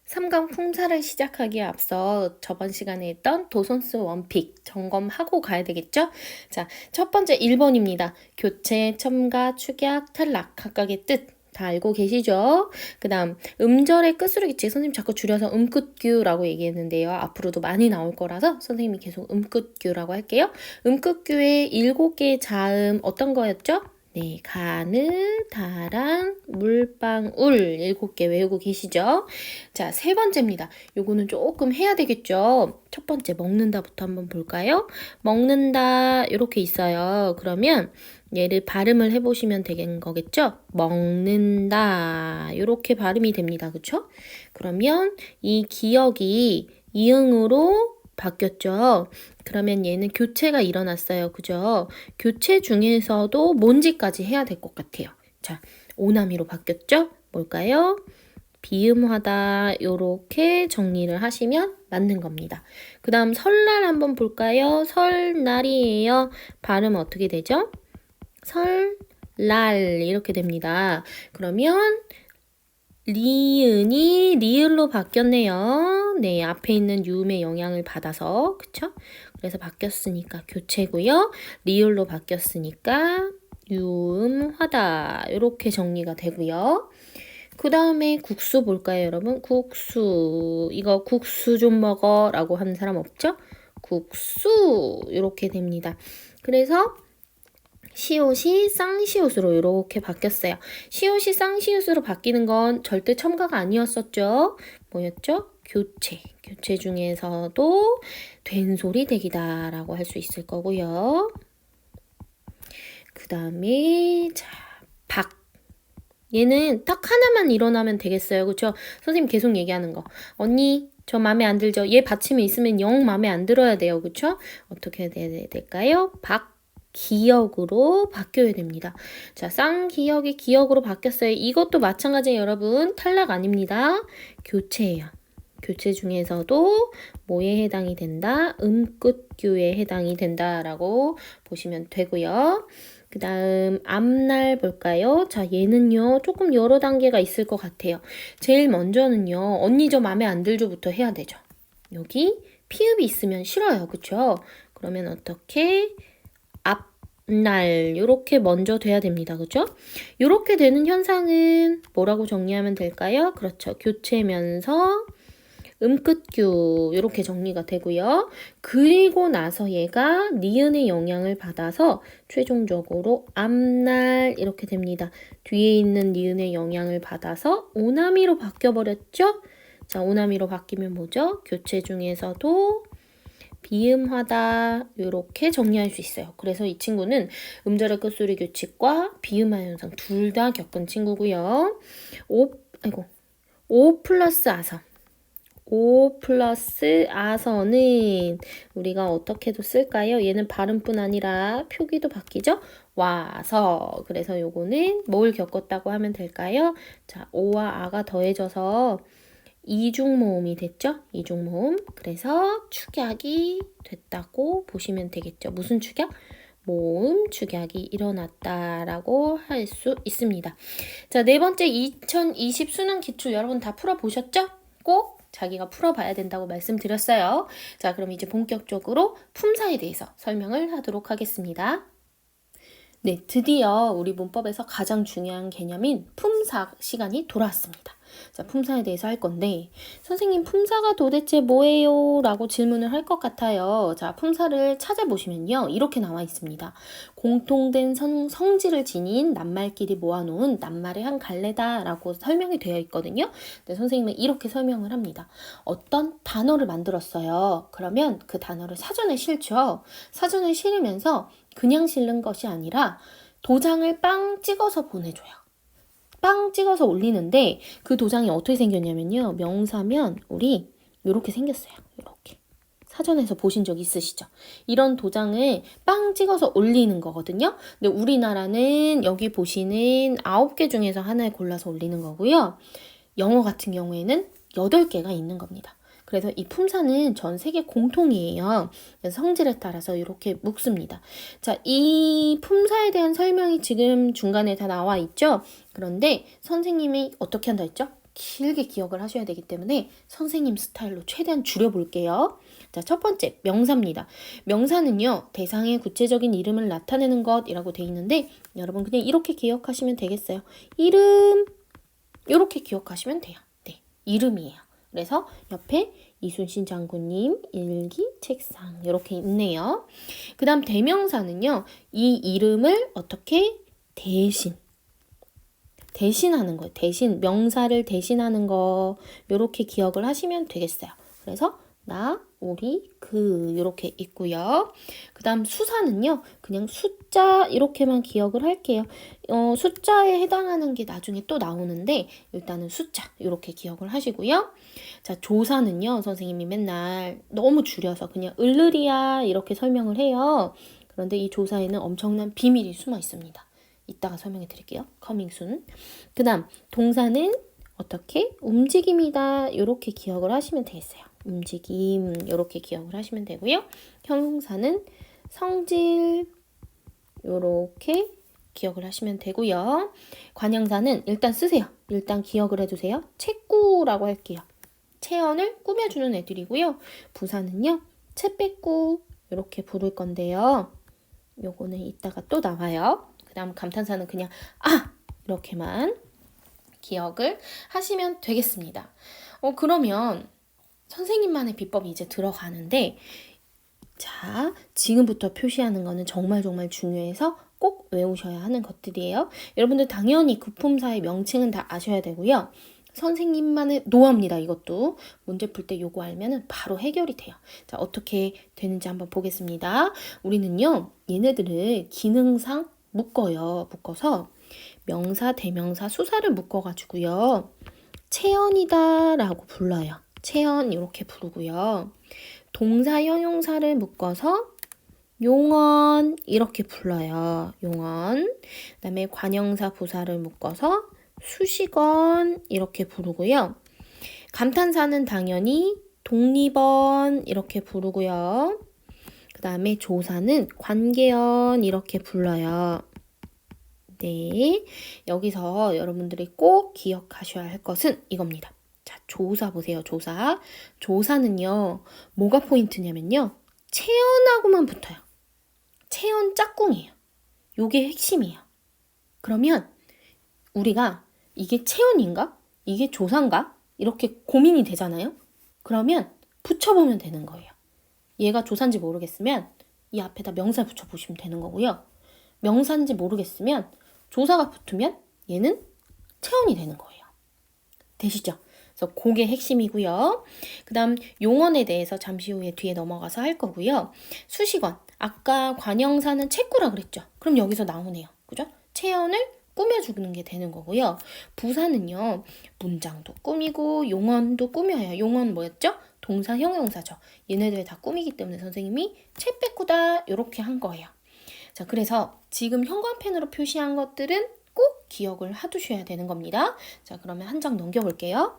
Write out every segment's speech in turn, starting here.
3강 품사를 시작하기에 앞서 저번 시간에 했던 도선스 원픽 점검하고 가야 되겠죠? 자, 첫 번째 1번입니다. 교체, 첨가, 축약, 탈락 각각의 뜻 다 알고 계시죠? 그 다음 음절의 끝으로 있지. 선생님 자꾸 줄여서 음끝규라고 얘기했는데요. 앞으로도 많이 나올 거라서 선생님이 계속 음끝규라고 할게요. 음끝규의 7개의 자음 어떤 거였죠? 네, 가느, 다랑, 물방울 7개 외우고 계시죠? 자, 세 번째입니다. 요거는 조금 해야 되겠죠? 첫 번째 먹는다부터 한번 볼까요? 먹는다 이렇게 있어요. 그러면 얘를 발음을 해보시면 되는 거겠죠? 먹는다 이렇게 발음이 됩니다. 그쵸? 그러면 이 기억이 이응으로 바뀌었죠? 그러면 얘는 교체가 일어났어요. 그죠? 교체 중에서도 뭔지까지 해야 될 것 같아요. 자, 오나미로 바뀌었죠? 뭘까요? 비음하다 요렇게 정리를 하시면 맞는 겁니다. 그 다음 설날 한번 볼까요? 설날이에요. 발음 어떻게 되죠? 설날 이렇게 됩니다. 그러면 리은이 리을로 바뀌었네요. 네, 앞에 있는 유음의 영향을 받아서 그쵸? 그래서 바뀌었으니까 교체고요. 리을로 바뀌었으니까 유음하다 이렇게 정리가 되고요. 그 다음에 국수 볼까요, 여러분? 국수. 이거 국수 좀 먹어 라고 하는 사람 없죠? 국수. 이렇게 됩니다. 그래서 시옷이 쌍시옷으로 이렇게 바뀌었어요. 시옷이 쌍시옷으로 바뀌는 건 절대 첨가가 아니었었죠. 뭐였죠? 교체. 교체 중에서도 된소리 대기다라고 할 수 있을 거고요. 그 다음에 자, 박. 얘는 딱 하나만 일어나면 되겠어요. 그쵸? 선생님 계속 얘기하는 거. 언니, 저 마음에 안 들죠? 얘 받침이 있으면 영 마음에 안 들어야 돼요. 그쵸? 어떻게 해야 될까요? 기역으로 바뀌어야 됩니다. 자, 쌍기역이 기역으로 바뀌었어요. 이것도 마찬가지예요, 여러분. 탈락 아닙니다. 교체예요. 교체 중에서도 뭐에 해당이 된다? 음끝규에 해당이 된다라고 보시면 되고요. 그 다음 앞날 볼까요? 자, 얘는요 조금 여러 단계가 있을 것 같아요. 제일 먼저는요 언니 저 맘에 안 들죠부터 해야 되죠. 여기 피읍이 있으면 싫어요. 그쵸? 그러면 어떻게? 앞날 이렇게 먼저 돼야 됩니다. 그죠? 이렇게 되는 현상은 뭐라고 정리하면 될까요? 그렇죠. 교체면서 음끝규 이렇게 정리가 되고요. 그리고 나서 얘가 니은의 영향을 받아서 최종적으로 앞날 이렇게 됩니다. 뒤에 있는 니은의 영향을 받아서 오나미로 바뀌어버렸죠? 자, 오나미로 바뀌면 뭐죠? 교체 중에서도 비음하다 이렇게 정리할 수 있어요. 그래서 이 친구는 음절의 끝소리 규칙과 비음화 현상 둘 다 겪은 친구고요. 오 플러스 아성. 오 플러스 아서는 우리가 어떻게도 쓸까요? 얘는 발음뿐 아니라 표기도 바뀌죠? 와서. 그래서 요거는 뭘 겪었다고 하면 될까요? 자, 오와 아가 더해져서 이중모음이 됐죠? 이중모음. 그래서 축약이 됐다고 보시면 되겠죠. 무슨 축약? 모음 축약이 일어났다라고 할 수 있습니다. 자, 네 번째 2020 수능 기출 여러분 다 풀어보셨죠? 꼭 자기가 풀어봐야 된다고 말씀드렸어요. 자, 그럼 이제 본격적으로 품사에 대해서 설명을 하도록 하겠습니다. 네, 드디어 우리 문법에서 가장 중요한 개념인 품사 시간이 돌아왔습니다. 자, 품사에 대해서 할 건데 선생님 품사가 도대체 뭐예요? 라고 질문을 할 것 같아요. 자, 품사를 찾아보시면요. 이렇게 나와 있습니다. 공통된 성질을 지닌 낱말끼리 모아놓은 낱말의 한 갈래다 라고 설명이 되어 있거든요. 근데 선생님은 이렇게 설명을 합니다. 어떤 단어를 만들었어요. 그러면 그 단어를 사전에 실죠. 사전에 실으면서 그냥 실는 것이 아니라 도장을 빵 찍어서 보내줘요. 빵 찍어서 올리는데 그 도장이 어떻게 생겼냐면요. 명사면 우리 이렇게 생겼어요. 이렇게. 사전에서 보신 적 있으시죠? 이런 도장을 빵 찍어서 올리는 거거든요. 근데 우리나라는 여기 보시는 9개 중에서 하나를 골라서 올리는 거고요. 영어 같은 경우에는 8개가 있는 겁니다. 그래서 이 품사는 전 세계 공통이에요. 그래서 성질에 따라서 이렇게 묶습니다. 자, 이 품사에 대한 설명이 지금 중간에 다 나와 있죠? 그런데 선생님이 어떻게 한다 했죠? 길게 기억을 하셔야 되기 때문에 선생님 스타일로 최대한 줄여볼게요. 자, 첫 번째, 명사입니다. 명사는요, 대상의 구체적인 이름을 나타내는 것이라고 돼 있는데, 여러분 그냥 이렇게 기억하시면 되겠어요. 이름, 이렇게 기억하시면 돼요. 네, 이름이에요. 그래서 옆에 이순신 장군님 일기 책상 이렇게 있네요. 그 다음 대명사는요, 이 이름을 어떻게 대신하는 거예요. 대신, 명사를 대신하는 거 이렇게 기억을 하시면 되겠어요. 그래서 나, 우리, 그 이렇게 있고요. 그 다음 수사는요. 그냥 숫자 이렇게만 기억을 할게요. 숫자에 해당하는 게 나중에 또 나오는데 일단은 숫자 이렇게 기억을 하시고요. 자, 조사는요. 선생님이 맨날 너무 줄여서 그냥 을르리야 이렇게 설명을 해요. 그런데 이 조사에는 엄청난 비밀이 숨어 있습니다. 이따가 설명해 드릴게요. coming soon. 그 다음 동사는 어떻게? 움직임이다. 이렇게 기억을 하시면 되겠어요. 움직임 이렇게 기억을 하시면 되고요. 형용사는 성질 이렇게 기억을 하시면 되고요. 관형사는 일단 쓰세요. 일단 기억을 해두세요. 채꾸라고 할게요. 체언을 꾸며주는 애들이고요. 부사는요. 채빼꾸 이렇게 부를 건데요. 요거는 이따가 또 나와요. 그 다음 감탄사는 그냥 이렇게만 기억을 하시면 되겠습니다. 그러면 선생님만의 비법이 이제 들어가는데 자, 지금부터 표시하는 거는 정말 중요해서 꼭 외우셔야 하는 것들이에요. 여러분들 당연히 구품사의 명칭은 다 아셔야 되고요. 선생님만의 노하우입니다. 이것도 문제 풀 때 요거 알면은 바로 해결이 돼요. 자, 어떻게 되는지 한번 보겠습니다. 우리는요, 얘네들을 기능상 묶어요. 묶어서 명사, 대명사, 수사를 묶어가지고요. 체언이다 라고 불러요. 체언 이렇게 부르고요. 동사, 형용사를 묶어서 용언 이렇게 불러요. 용언. 그 다음에 관형사, 부사를 묶어서 수식언 이렇게 부르고요. 감탄사는 당연히 독립언 이렇게 부르고요. 그 다음에 조사는 관계언 이렇게 불러요. 네, 여기서 여러분들이 꼭 기억하셔야 할 것은 이겁니다. 자, 조사 보세요. 조사. 조사는요, 뭐가 포인트냐면요, 체언하고만 붙어요. 체언 짝꿍이에요. 요게 핵심이에요. 그러면 우리가 이게 체언인가? 이게 조사인가? 이렇게 고민이 되잖아요. 그러면 붙여보면 되는 거예요. 얘가 조사인지 모르겠으면 이 앞에다 명사 붙여보시면 되는 거고요. 명사인지 모르겠으면 조사가 붙으면 얘는 체언이 되는 거예요. 되시죠? 그래서 그게 핵심이고요. 그 다음 용언에 대해서 잠시 후에 뒤에 넘어가서 할 거고요. 수식언. 아까 관형사는 채꾸라 그랬죠? 그럼 여기서 나오네요. 그죠? 체언을 꾸며주는 게 되는 거고요. 부사는요. 문장도 꾸미고 용언도 꾸며요. 용언 뭐였죠? 동사, 형용사죠. 얘네들 다 꾸미기 때문에 선생님이 채 빼꾸다 이렇게 한 거예요. 자, 그래서 지금 형광펜으로 표시한 것들은 꼭 기억을 해두셔야 되는 겁니다. 자, 그러면 한 장 넘겨볼게요.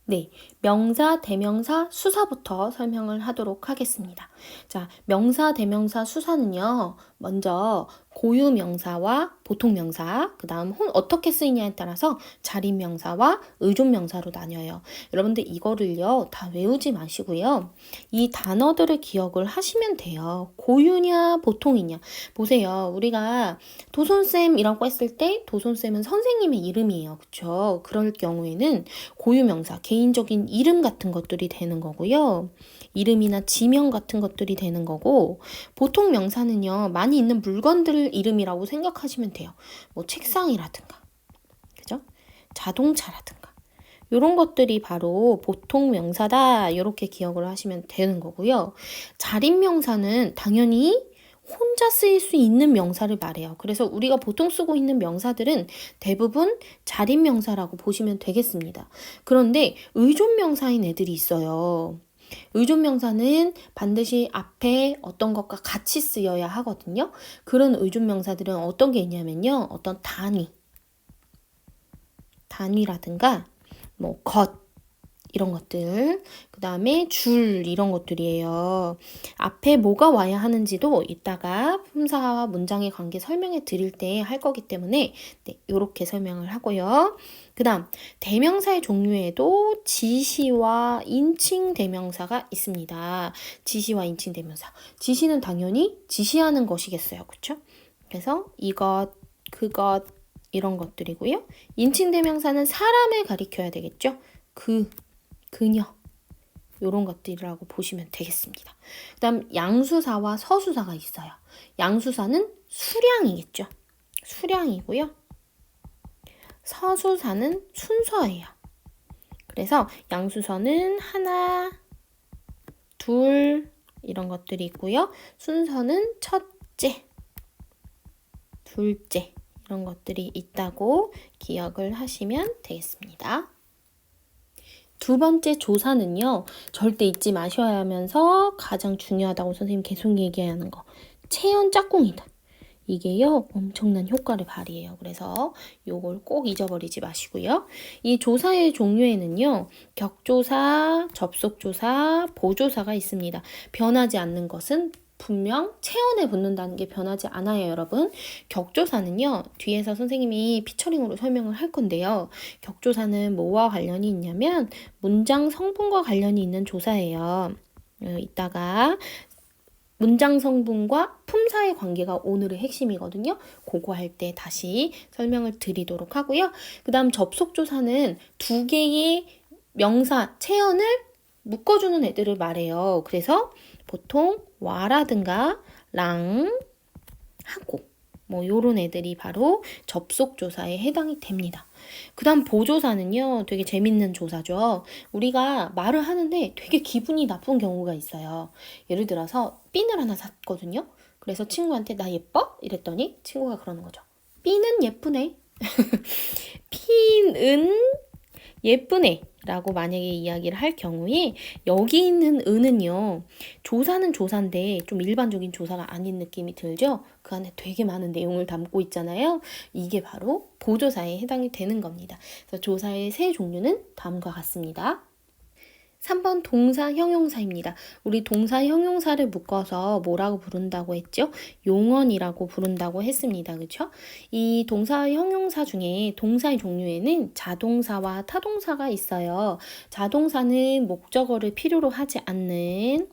네, 명사, 대명사, 수사부터 설명을 하도록 하겠습니다. 자, 명사, 대명사, 수사는요. 먼저 고유명사와 보통명사, 그 다음 어떻게 쓰이냐에 따라서 자립명사와 의존명사로 나뉘어요. 여러분들 이거를요, 다 외우지 마시고요. 이 단어들을 기억을 하시면 돼요. 고유냐, 보통이냐. 보세요. 우리가 도손쌤이라고 했을 때 도손쌤은 선생님의 이름이에요. 그쵸? 그럴 경우에는 고유명사, 개인적인 이름 같은 것들이 되는 거고요. 이름이나 지명 같은 것들이 되는 거고, 보통 명사는요, 많이 있는 물건들 이름이라고 생각하시면 돼요. 뭐 책상이라든가, 그죠? 자동차라든가. 이런 것들이 바로 보통 명사다. 이렇게 기억을 하시면 되는 거고요. 자립명사는 당연히 혼자 쓰일 수 있는 명사를 말해요. 그래서 우리가 보통 쓰고 있는 명사들은 대부분 자립명사라고 보시면 되겠습니다. 그런데 의존명사인 애들이 있어요. 의존명사는 반드시 앞에 어떤 것과 같이 쓰여야 하거든요. 그런 의존명사들은 어떤 게 있냐면요. 어떤 단위라든가 뭐 것, 이런 것들, 그 다음에 줄 이런 것들이에요. 앞에 뭐가 와야 하는지도 이따가 품사와 문장의 관계 설명해 드릴 때 할 거기 때문에 네, 이렇게 설명을 하고요. 그 다음 대명사의 종류에도 지시와 인칭 대명사가 있습니다. 지시와 인칭 대명사. 지시는 당연히 지시하는 것이겠어요. 그쵸? 그래서 이것, 그것 이런 것들이고요. 인칭 대명사는 사람을 가리켜야 되겠죠. 그녀 이런 것들이라고 보시면 되겠습니다. 그 다음 양수사와 서수사가 있어요. 양수사는 수량이겠죠. 수량이고요. 서수사는 순서예요. 그래서 양수서는 하나, 둘 이런 것들이 있고요. 순서는 첫째, 둘째 이런 것들이 있다고 기억을 하시면 되겠습니다. 두 번째 조사는요. 절대 잊지 마셔야 하면서 가장 중요하다고 선생님 계속 얘기하는 거. 체연 짝꿍이다. 이게요. 엄청난 효과를 발휘해요. 그래서 요걸 꼭 잊어버리지 마시고요. 이 조사의 종류에는요. 격조사, 접속조사, 보조사가 있습니다. 변하지 않는 것은 분명 체온에 붙는다는 게 변하지 않아요, 여러분. 격조사는요, 뒤에서 선생님이 피처링으로 설명을 할 건데요. 격조사는 뭐와 관련이 있냐면 문장 성분과 관련이 있는 조사예요. 이따가 문장 성분과 품사의 관계가 오늘의 핵심이거든요. 그거 할 때 다시 설명을 드리도록 하고요. 그 다음 접속조사는 두 개의 명사, 체언을 묶어주는 애들을 말해요. 그래서 보통 와라든가 랑, 하고 뭐 요런 애들이 바로 접속조사에 해당이 됩니다. 그 다음 보조사는요. 되게 재밌는 조사죠. 우리가 말을 하는데 되게 기분이 나쁜 경우가 있어요. 예를 들어서 핀을 하나 샀거든요. 그래서 친구한테 나 예뻐? 이랬더니 친구가 그러는 거죠. 핀은 예쁘네. 핀은 예쁘네 라고 만약에 이야기를 할 경우에 여기 있는 은은요. 조사는 조사인데 좀 일반적인 조사가 아닌 느낌이 들죠? 그 안에 되게 많은 내용을 담고 있잖아요. 이게 바로 보조사에 해당이 되는 겁니다. 그래서 조사의 세 종류는 다음과 같습니다. 3번 동사 형용사입니다. 우리 동사 형용사를 묶어서 뭐라고 부른다고 했죠? 용언이라고 부른다고 했습니다. 그렇죠? 이 동사 형용사 중에 동사의 종류에는 자동사와 타동사가 있어요. 자동사는 목적어를 필요로 하지 않는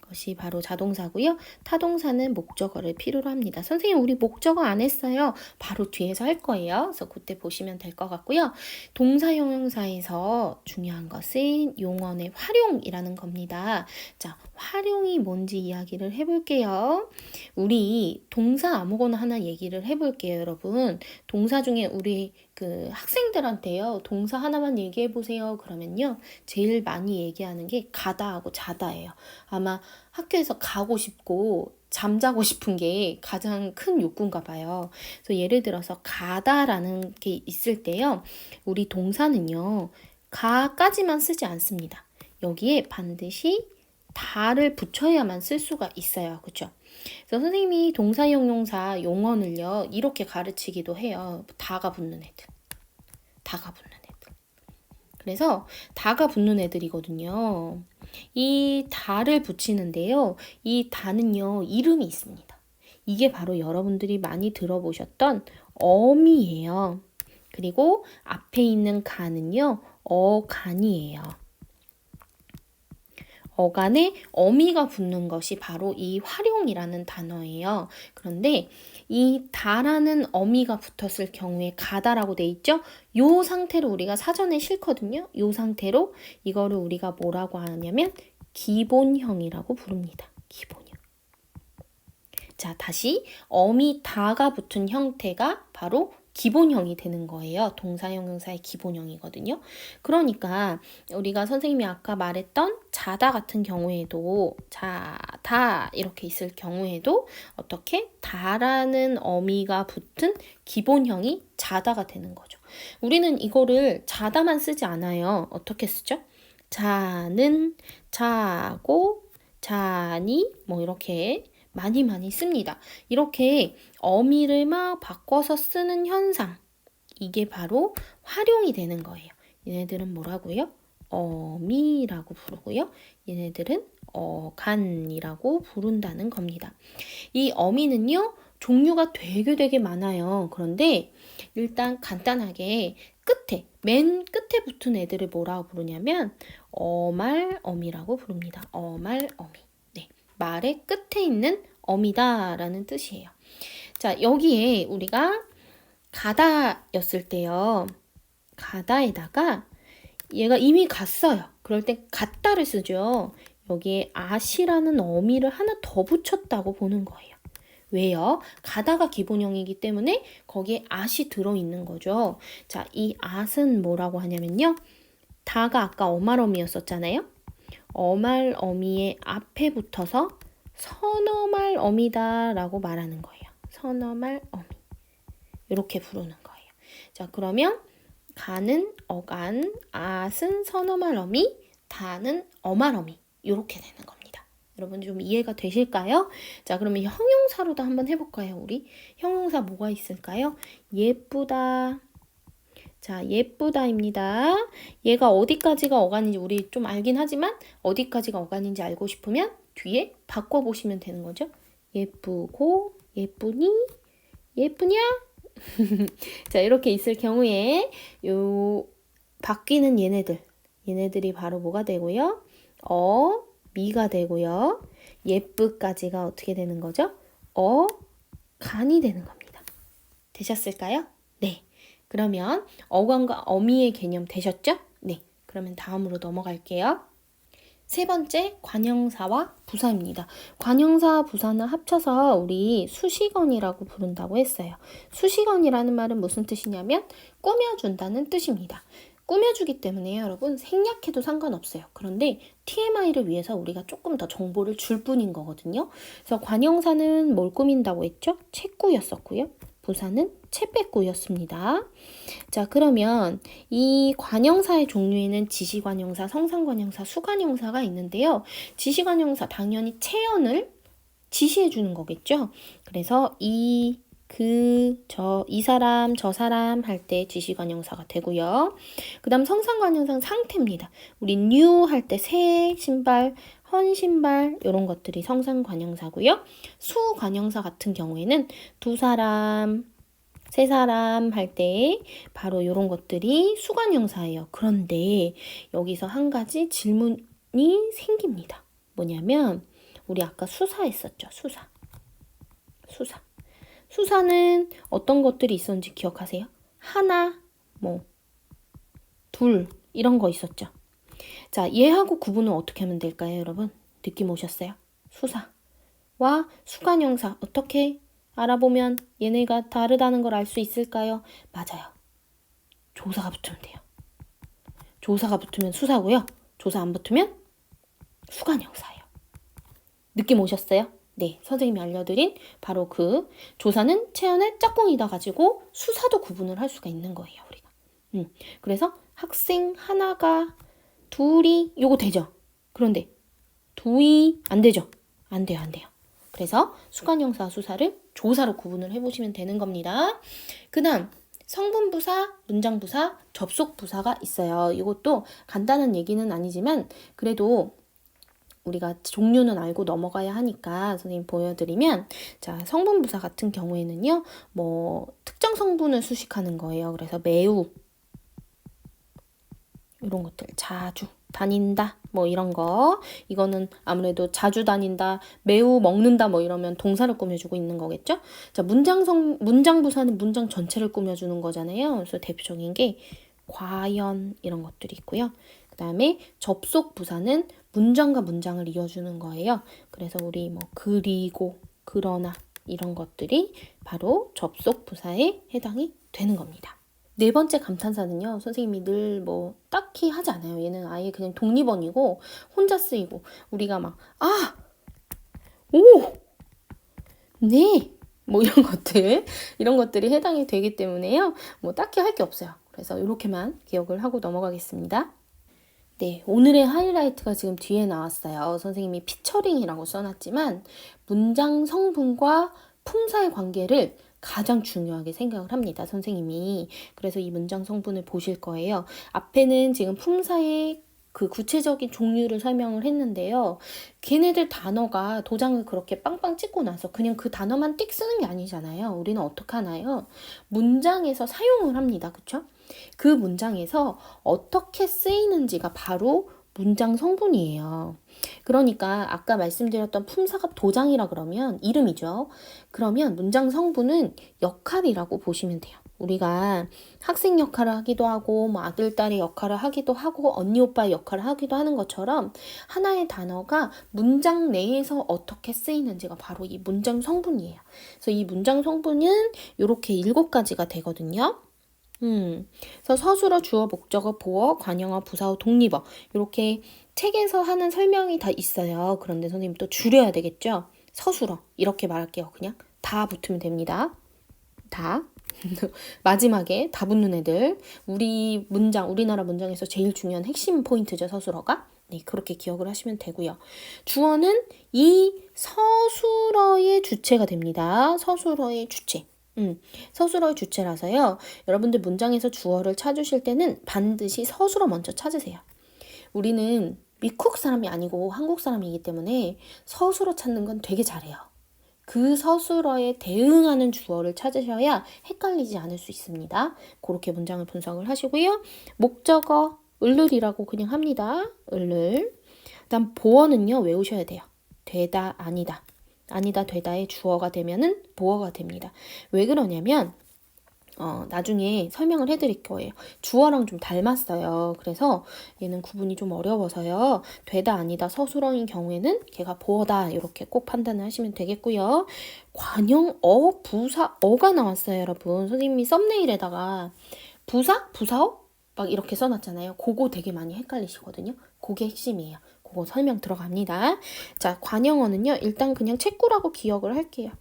것이 바로 자동사고요. 타동사는 목적어를 필요로 합니다. 선생님 우리 목적어 안 했어요. 바로 뒤에서 할 거예요. 그래서 그때 보시면 될 것 같고요. 동사 형용사에서 중요한 것은 용언의 활용이라는 겁니다. 자, 활용이 뭔지 이야기를 해볼게요. 우리 동사 아무거나 하나 얘기를 해볼게요, 여러분. 동사 중에 우리 그 학생들한테요. 동사 하나만 얘기해 보세요. 그러면요. 제일 많이 얘기하는 게 가다 하고 자다예요. 아마 학교에서 가고 싶고 잠자고 싶은 게 가장 큰 욕구인가 봐요. 그래서 예를 들어서 가다라는 게 있을 때요. 우리 동사는요. 가까지만 쓰지 않습니다. 여기에 반드시 다를 붙여야만 쓸 수가 있어요. 그렇죠? 그래서 선생님이 동사 형용사 용언을요. 이렇게 가르치기도 해요. 다가 붙는 애들. 다가 붙는 애들. 그래서 다가 붙는 애들이거든요. 이 다를 붙이는데요. 이 다는요. 이름이 있습니다. 이게 바로 여러분들이 많이 들어보셨던 어미예요. 그리고 앞에 있는 간은요. 어간이에요. 어간에 어미가 붙는 것이 바로 이 활용이라는 단어예요. 그런데 이 다라는 어미가 붙었을 경우에 가다라고 돼 있죠? 요 상태로 우리가 사전에 싫거든요. 요 상태로 이거를 우리가 뭐라고 하냐면 기본형이라고 부릅니다. 기본형. 자, 다시 어미 다가 붙은 형태가 바로 기본형이 되는 거예요. 동사 형용사의 기본형이거든요. 그러니까 우리가 선생님이 아까 말했던 자다 같은 경우에도 자다 이렇게 있을 경우에도 어떻게 다라는 어미가 붙은 기본형이 자다가 되는 거죠. 우리는 이거를 자다만 쓰지 않아요. 어떻게 쓰죠? 자는, 자고, 자니 뭐 이렇게 많이 씁니다. 이렇게 어미를 막 바꿔서 쓰는 현상. 이게 바로 활용이 되는 거예요. 얘네들은 뭐라고요? 어미라고 부르고요. 얘네들은 어간이라고 부른다는 겁니다. 이 어미는요, 종류가 되게 많아요. 그런데 일단 간단하게 맨 끝에 붙은 애들을 뭐라고 부르냐면 어말어미라고 부릅니다. 어말어미. 네, 말의 끝에 있는 어미다라는 뜻이에요. 자, 여기에 우리가 가다였을 때요. 가다에다가 얘가 이미 갔어요. 그럴 때 갔다를 쓰죠. 여기에 아시라는 어미를 하나 더 붙였다고 보는 거예요. 왜요? 가다가 기본형이기 때문에 거기에 at이 들어있는 거죠. 자, 이 at은 뭐라고 하냐면요. 다가 아까 어말어미였었잖아요. 어말어미의 앞에 붙어서 선어말어미다 라고 말하는 거예요. 선어말어미. 이렇게 부르는 거예요. 자, 그러면 가는 어간, at은 선어말어미, 다는 어말어미. 이렇게 되는 겁니다. 여러분 좀 이해가 되실까요? 자, 그러면 형용사로도 한번 해볼까요, 우리? 형용사 뭐가 있을까요? 예쁘다. 자, 예쁘다입니다. 얘가 어디까지가 어간인지 우리 좀 알긴 하지만 어디까지가 어간인지 알고 싶으면 뒤에 바꿔보시면 되는 거죠. 예쁘고, 예쁘니, 예쁘냐? 자, 이렇게 있을 경우에 요 바뀌는 얘네들이 바로 뭐가 되고요? 미가 되고요. 예쁘까지가 어떻게 되는 거죠? 간이 되는 겁니다. 되셨을까요? 네. 그러면 어간과 어미의 개념 되셨죠? 네. 그러면 다음으로 넘어갈게요. 세 번째, 관형사와 부사입니다. 관형사, 부사는 합쳐서 우리 수식어이라고 부른다고 했어요. 수식어이라는 말은 무슨 뜻이냐면 꾸며준다는 뜻입니다. 꾸며주기 때문에 여러분 생략해도 상관없어요. 그런데 TMI를 위해서 우리가 조금 더 정보를 줄 뿐인 거거든요. 그래서 관형사는 뭘 꾸민다고 했죠? 책구였었고요. 부사는 채빼꾸였습니다. 자, 그러면 이 관형사의 종류에는 지시관형사, 성상관형사, 수관형사가 있는데요. 지시관형사 당연히 체언을 지시해 주는 거겠죠. 그래서 이 사람, 저 사람 할 때 지시관형사가 되고요. 그 다음 성상관형사는 상태입니다. 우리 new 할 때 새 신발, 헌 신발 이런 것들이 성상관형사고요. 수관형사 같은 경우에는 두 사람, 세 사람 할 때 바로 이런 것들이 수관형사예요. 그런데 여기서 한 가지 질문이 생깁니다. 뭐냐면 우리 아까 수사했었죠. 수사는 어떤 것들이 있었는지 기억하세요? 하나, 둘 이런 거 있었죠. 자, 얘하고 구분은 어떻게 하면 될까요, 여러분? 느낌 오셨어요? 수사와 수관형사 어떻게 알아보면 얘네가 다르다는 걸 알 수 있을까요? 맞아요. 조사가 붙으면 돼요. 조사가 붙으면 수사고요. 조사 안 붙으면 수관형사예요. 느낌 오셨어요? 네, 선생님이 알려드린 바로 그 조사는 체언의 짝꿍이다 가지고 수사도 구분을 할 수가 있는 거예요, 우리가. 그래서 학생 하나가 둘이 요거 되죠? 그런데 둘이 안 되죠? 안 돼요. 그래서 수관형사 수사를 조사로 구분을 해보시면 되는 겁니다. 그 다음 성분부사, 문장부사, 접속부사가 있어요. 이것도 간단한 얘기는 아니지만 그래도 우리가 종류는 알고 넘어가야 하니까 선생님 보여드리면 자, 성분부사 같은 경우에는요. 특정 성분을 수식하는 거예요. 그래서 매우 이런 것들 자주 다닌다 이런 거 이거는 아무래도 자주 다닌다 매우 먹는다 이러면 동사를 꾸며주고 있는 거겠죠. 자, 문장부사는 문장 전체를 꾸며주는 거잖아요. 그래서 대표적인 게 과연 이런 것들이 있고요. 그 다음에 접속부사는 문장과 문장을 이어주는 거예요. 그래서 우리 그리고 그러나 이런 것들이 바로 접속부사에 해당이 되는 겁니다. 네 번째 감탄사는요. 선생님이 늘 딱히 하지 않아요. 얘는 아예 그냥 독립어이고 혼자 쓰이고 우리가 오, 네, 이런 것들이 해당이 되기 때문에요. 딱히 할 게 없어요. 그래서 이렇게만 기억을 하고 넘어가겠습니다. 네, 오늘의 하이라이트가 지금 뒤에 나왔어요. 선생님이 피처링이라고 써놨지만 문장 성분과 품사의 관계를 가장 중요하게 생각을 합니다, 선생님이. 그래서 이 문장 성분을 보실 거예요. 앞에는 지금 품사의 그 구체적인 종류를 설명을 했는데요. 걔네들 단어가 도장을 그렇게 빵빵 찍고 나서 그냥 그 단어만 띡 쓰는 게 아니잖아요. 우리는 어떻게 하나요? 문장에서 사용을 합니다. 그쵸? 그 문장에서 어떻게 쓰이는지가 바로 문장 성분이에요. 그러니까 아까 말씀드렸던 품사가 도장이라 그러면 이름이죠. 그러면 문장 성분은 역할이라고 보시면 돼요. 우리가 학생 역할을 하기도 하고 뭐 아들, 딸의 역할을 하기도 하고 언니, 오빠의 역할을 하기도 하는 것처럼 하나의 단어가 문장 내에서 어떻게 쓰이는지가 바로 이 문장 성분이에요. 그래서 이 문장 성분은 이렇게 7가지가 되거든요. 그래서 서술어, 주어, 목적어, 보어, 관형어, 부사어, 독립어 이렇게 책에서 하는 설명이 다 있어요. 그런데 선생님 또 줄여야 되겠죠? 서술어 이렇게 말할게요. 그냥 다 붙으면 됩니다. 다. 마지막에 다 붙는 애들. 우리나라 문장에서 제일 중요한 핵심 포인트죠, 서술어가. 네, 그렇게 기억을 하시면 되고요. 주어는 이 서술어의 주체가 됩니다. 서술어의 주체. 서술어의 주체라서요. 여러분들 문장에서 주어를 찾으실 때는 반드시 서술어 먼저 찾으세요. 우리는 미국 사람이 아니고 한국 사람이기 때문에 서술어 찾는 건 되게 잘해요. 그 서술어에 대응하는 주어를 찾으셔야 헷갈리지 않을 수 있습니다. 그렇게 문장을 분석을 하시고요. 목적어, 을을이라고 그냥 합니다. 을을. 그다음 보어는요, 외우셔야 돼요. 되다, 아니다. 아니다, 되다의 주어가 되면은 보어가 됩니다. 왜 그러냐면 나중에 설명을 해드릴 거예요. 주어랑 좀 닮았어요. 그래서 얘는 구분이 좀 어려워서요. 되다, 아니다, 서술어인 경우에는 걔가 보어다 이렇게 꼭 판단을 하시면 되겠고요. 관형어, 부사어가 나왔어요, 여러분. 선생님이 썸네일에다가 부사어? 막 이렇게 써놨잖아요. 그거 되게 많이 헷갈리시거든요. 그게 핵심이에요. 그거 설명 들어갑니다. 자, 관형어는요. 일단 그냥 책구라고 기억을 할게요.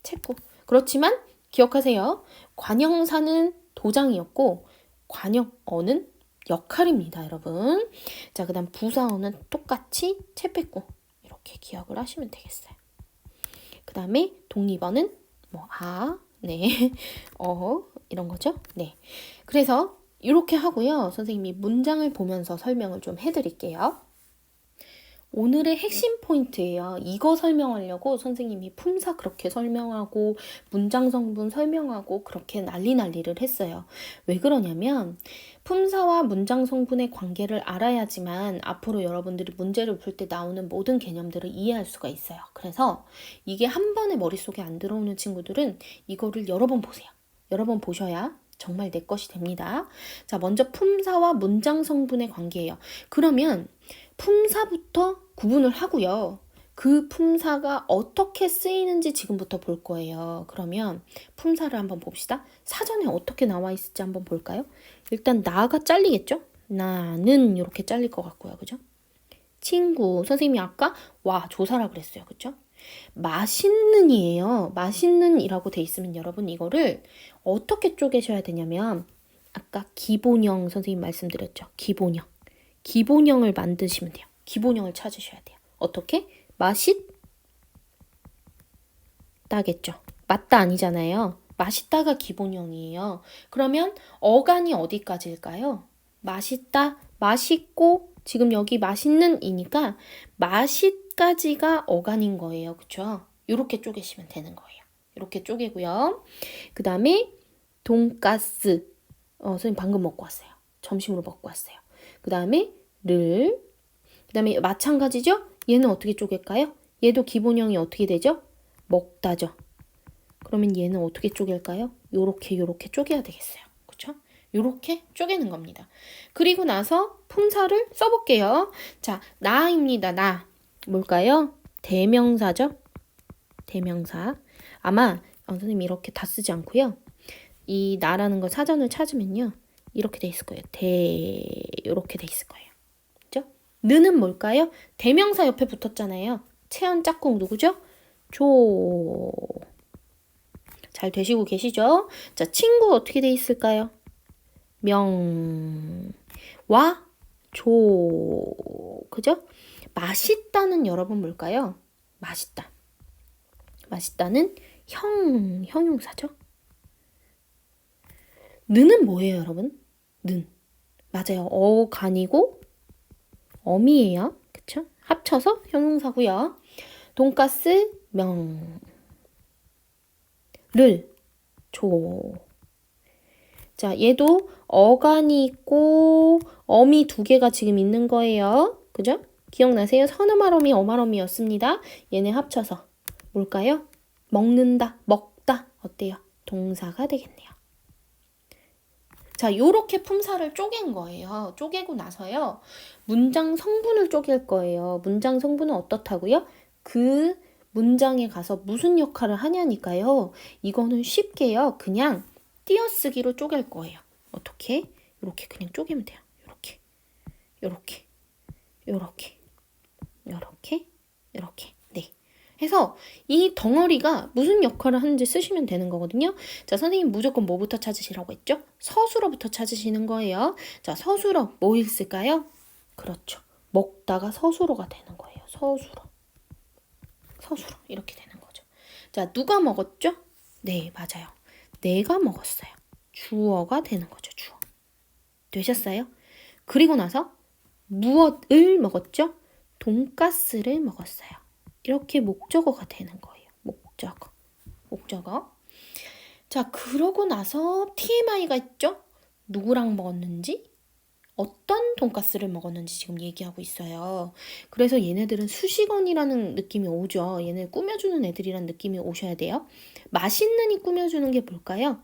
책구. 그렇지만 기억하세요. 관형사는 도장이었고 관형어는 역할입니다, 여러분. 자, 그 다음 부사어는 똑같이 채뺐고 이렇게 기억을 하시면 되겠어요. 그 다음에 독립어는 네, 이런 거죠. 네. 그래서 이렇게 하고요. 선생님이 문장을 보면서 설명을 좀 해드릴게요. 오늘의 핵심 포인트예요. 이거 설명하려고 선생님이 품사 그렇게 설명하고 문장 성분 설명하고 그렇게 난리를 했어요. 왜 그러냐면 품사와 문장 성분의 관계를 알아야지만 앞으로 여러분들이 문제를 풀 때 나오는 모든 개념들을 이해할 수가 있어요. 그래서 이게 한 번에 머릿속에 안 들어오는 친구들은 이거를 여러 번 보세요. 여러 번 보셔야 정말 내 것이 됩니다. 자, 먼저 품사와 문장 성분의 관계예요. 그러면 품사부터 구분을 하고요. 그 품사가 어떻게 쓰이는지 지금부터 볼 거예요. 그러면 품사를 한번 봅시다. 사전에 어떻게 나와 있을지 한번 볼까요? 일단 나가 잘리겠죠? 나는 이렇게 잘릴 것 같고요. 그죠? 친구. 선생님이 아까 조사라 그랬어요. 그죠? 맛있는이에요. 맛있는이라고 돼 있으면 여러분 이거를 어떻게 쪼개셔야 되냐면 아까 기본형 선생님 말씀드렸죠. 기본형을 만드시면 돼요. 기본형을 찾으셔야 돼요. 어떻게? 맛있다겠죠. 맞다 아니잖아요. 맛있다가 기본형이에요. 그러면 어간이 어디까지일까요? 맛있다, 맛있고 지금 여기 맛있는이니까 맛있까지가 어간인 거예요. 그쵸? 이렇게 쪼개시면 되는 거예요. 이렇게 쪼개고요. 그 다음에 돈가스. 선생님 방금 먹고 왔어요. 점심으로 먹고 왔어요. 그 다음에 그 다음에 마찬가지죠? 얘는 어떻게 쪼갤까요? 얘도 기본형이 어떻게 되죠? 먹다죠. 그러면 얘는 어떻게 쪼갤까요? 요렇게 쪼개야 되겠어요. 그쵸? 요렇게 쪼개는 겁니다. 그리고 나서 품사를 써볼게요. 자, 나입니다. 나. 뭘까요? 대명사죠? 대명사. 아마 선생님 이렇게 다 쓰지 않고요. 이 나라는 거 사전을 찾으면요. 이렇게 돼 있을 거예요. 이렇게 돼 있을 거예요. 그죠? 느는 뭘까요? 대명사 옆에 붙었잖아요. 체언 짝꿍 누구죠? 잘 되시고 계시죠? 자, 친구 어떻게 돼 있을까요? 그죠? 맛있다는 여러분 뭘까요? 맛있다는 형용사죠? 는은 뭐예요, 여러분? 는. 맞아요. 어간이고 어미예요. 그쵸? 합쳐서 형용사고요. 돈가스 명. 를 조. 자, 얘도 어간이 있고 어미 두 개가 지금 있는 거예요. 그죠? 기억나세요? 서너말어미, 어말어미였습니다. 얘네 합쳐서 뭘까요? 먹는다, 먹다. 어때요? 동사가 되겠네요. 자, 요렇게 품사를 쪼갠 거예요. 쪼개고 나서요. 문장 성분을 쪼갤 거예요. 문장 성분은 어떻다고요? 그 문장에 가서 무슨 역할을 하냐니까요. 이거는 쉽게요. 그냥 띄어쓰기로 쪼갤 거예요. 어떻게? 이렇게 그냥 쪼개면 돼요. 이렇게, 이렇게, 이렇게, 이렇게, 이렇게. 네. 해서 이 덩어리가 무슨 역할을 하는지 쓰시면 되는 거거든요. 자, 선생님 무조건 뭐부터 찾으시라고 했죠? 서술어부터 찾으시는 거예요. 자, 서술어 뭐 있을까요? 그렇죠. 먹다가 서술어가 되는 거예요. 서술어. 서술어 이렇게 되는 거죠. 자, 누가 먹었죠? 네, 맞아요. 내가 먹었어요. 주어가 되는 거죠. 주어. 되셨어요? 그리고 나서 무엇을 먹었죠? 돈가스를 먹었어요. 이렇게 목적어가 되는 거예요. 목적어. 목적어. 자, 그러고 나서 TMI가 있죠? 누구랑 먹었는지, 어떤 돈가스를 먹었는지 지금 얘기하고 있어요. 그래서 얘네들은 수식어이라는 느낌이 오죠. 얘네 꾸며주는 애들이란 느낌이 오셔야 돼요. 맛있는이 꾸며주는 게 뭘까요?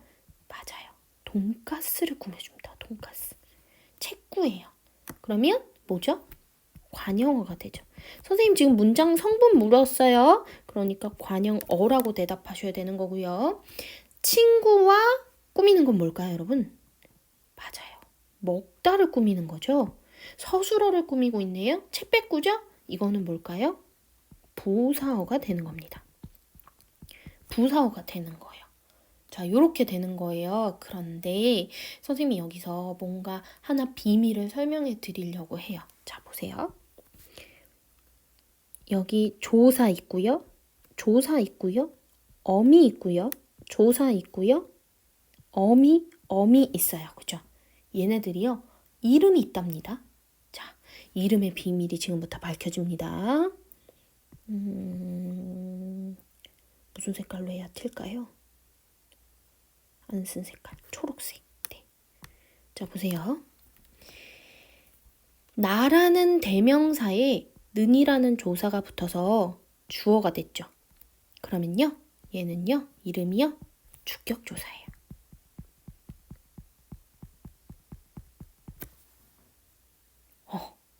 맞아요. 돈가스를 꾸며줍니다. 돈가스. 책구예요. 그러면 뭐죠? 관형어가 되죠. 선생님 지금 문장 성분 물었어요. 그러니까 관형어라고 대답하셔야 되는 거고요. 친구와 꾸미는 건 뭘까요, 여러분? 맞아요. 먹다를 꾸미는 거죠. 서술어를 꾸미고 있네요. 채빼꾸죠? 이거는 뭘까요? 부사어가 되는 겁니다. 부사어가 되는 거예요. 자, 요렇게 되는 거예요. 그런데 선생님이 여기서 뭔가 하나 비밀을 설명해 드리려고 해요. 자, 보세요. 여기 조사 있고요. 조사 있고요. 어미 있고요. 조사 있고요. 어미 있어요. 그죠? 얘네들이요. 이름이 있답니다. 자, 이름의 비밀이 지금부터 밝혀집니다. 무슨 색깔로 해야 튈까요? 안 쓴 색깔. 초록색. 네. 자, 보세요. 나라는 대명사에 는이라는 조사가 붙어서 주어가 됐죠. 그러면요. 얘는요. 이름이요. 주격조사예요.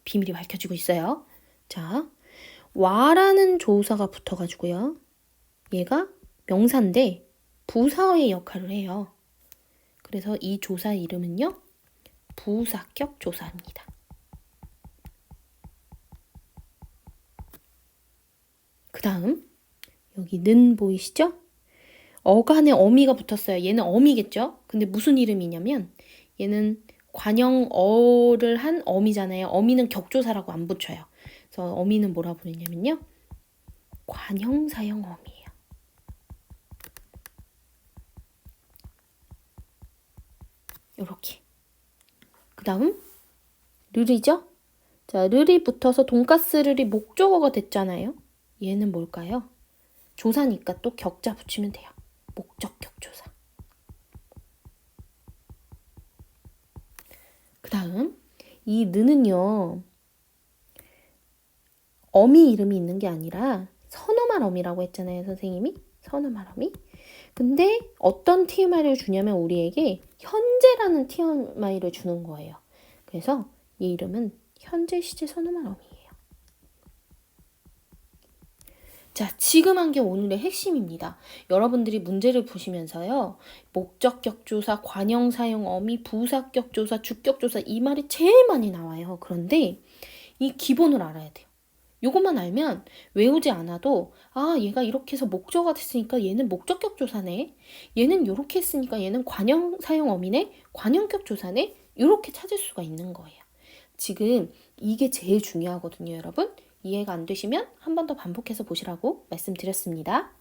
비밀이 밝혀지고 있어요. 자, 와라는 조사가 붙어가지고요. 얘가 명사인데 부사어의 역할을 해요. 그래서 이 조사 이름은요. 부사격 조사입니다. 그 다음 여기 는 보이시죠? 어간에 어미가 붙었어요. 얘는 어미겠죠? 근데 무슨 이름이냐면 얘는 관형어를 한 어미잖아요. 어미는 격조사라고 안 붙여요. 그래서 어미는 뭐라 부르냐면요. 관형사형 어미예요. 요렇게. 그 다음 르리죠? 자, 르리 붙어서 돈가스 르리 목적어가 됐잖아요. 얘는 뭘까요? 조사니까 또 격자 붙이면 돼요. 목적격 조사. 그 다음 이 느는요. 어미 이름이 있는 게 아니라 선어말 어미라고 했잖아요. 선생님이. 선어말 어미. 근데 어떤 TMI를 주냐면 우리에게 현재라는 TMI를 주는 거예요. 그래서 이 이름은 현재 시제 선어말 어미예요. 자, 지금 한 게 오늘의 핵심입니다. 여러분들이 문제를 보시면서요. 목적격 조사, 관형 사용 어미, 부사격 조사, 주격 조사 이 말이 제일 많이 나와요. 그런데 이 기본을 알아야 돼요. 요것만 알면 외우지 않아도 아, 얘가 이렇게 해서 목적어가 됐으니까 얘는 목적격 조사네. 얘는 이렇게 했으니까 얘는 관형 사용 어미네. 관형격 조사네. 이렇게 찾을 수가 있는 거예요. 지금 이게 제일 중요하거든요, 여러분. 이해가 안 되시면 한 번 더 반복해서 보시라고 말씀드렸습니다.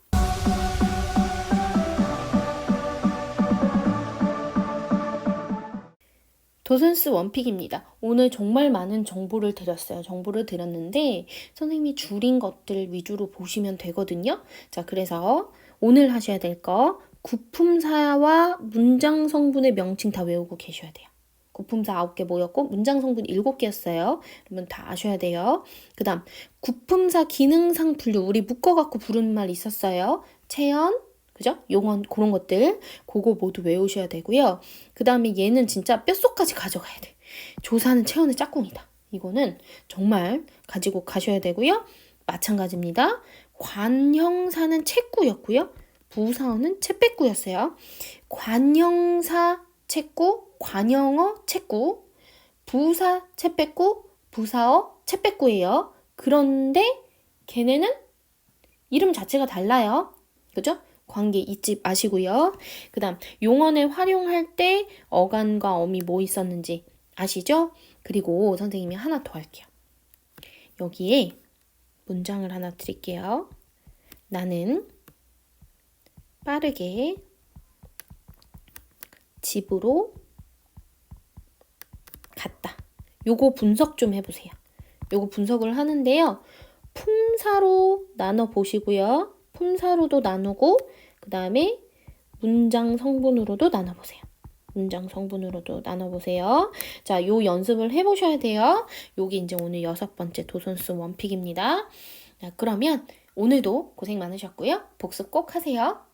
도슨스 원픽입니다. 오늘 정말 많은 정보를 드렸어요. 정보를 드렸는데 선생님이 줄인 것들 위주로 보시면 되거든요. 자, 그래서 오늘 하셔야 될 거 구품사와 문장 성분의 명칭 다 외우고 계셔야 돼요. 구품사 9개 모였고 문장 성분 7개였어요. 그러면 다 아셔야 돼요. 그 다음 구품사 기능상 분류 우리 묶어갖고 부르는 말 있었어요. 체연, 그죠? 용언 그런 것들 그거 모두 외우셔야 되고요. 그 다음에 얘는 진짜 뼛속까지 가져가야 돼. 조사는 체연의 짝꿍이다. 이거는 정말 가지고 가셔야 되고요. 마찬가지입니다. 관형사는 책구였고요. 부사어는 채빼꾸였어요. 관형사 책구, 관형어 책구, 부사 채빼꾸, 부사어 채빼꾸예요. 그런데 걔네는 이름 자체가 달라요. 그죠? 관계 잊지 마시고요. 그 다음 용언을 활용할 때 어간과 어미 뭐 있었는지 아시죠? 그리고 선생님이 하나 더 할게요. 여기에 문장을 하나 드릴게요. 나는 빠르게 집으로 갔다. 요거 분석 좀 해보세요. 요거 분석을 하는데요. 품사로 나눠 보시고요. 품사로도 나누고 그 다음에 문장 성분으로도 나눠보세요. 문장 성분으로도 나눠보세요. 자, 요 연습을 해보셔야 돼요. 요게 이제 오늘 6번째 도슨스 원픽입니다. 자, 그러면 오늘도 고생 많으셨고요. 복습 꼭 하세요.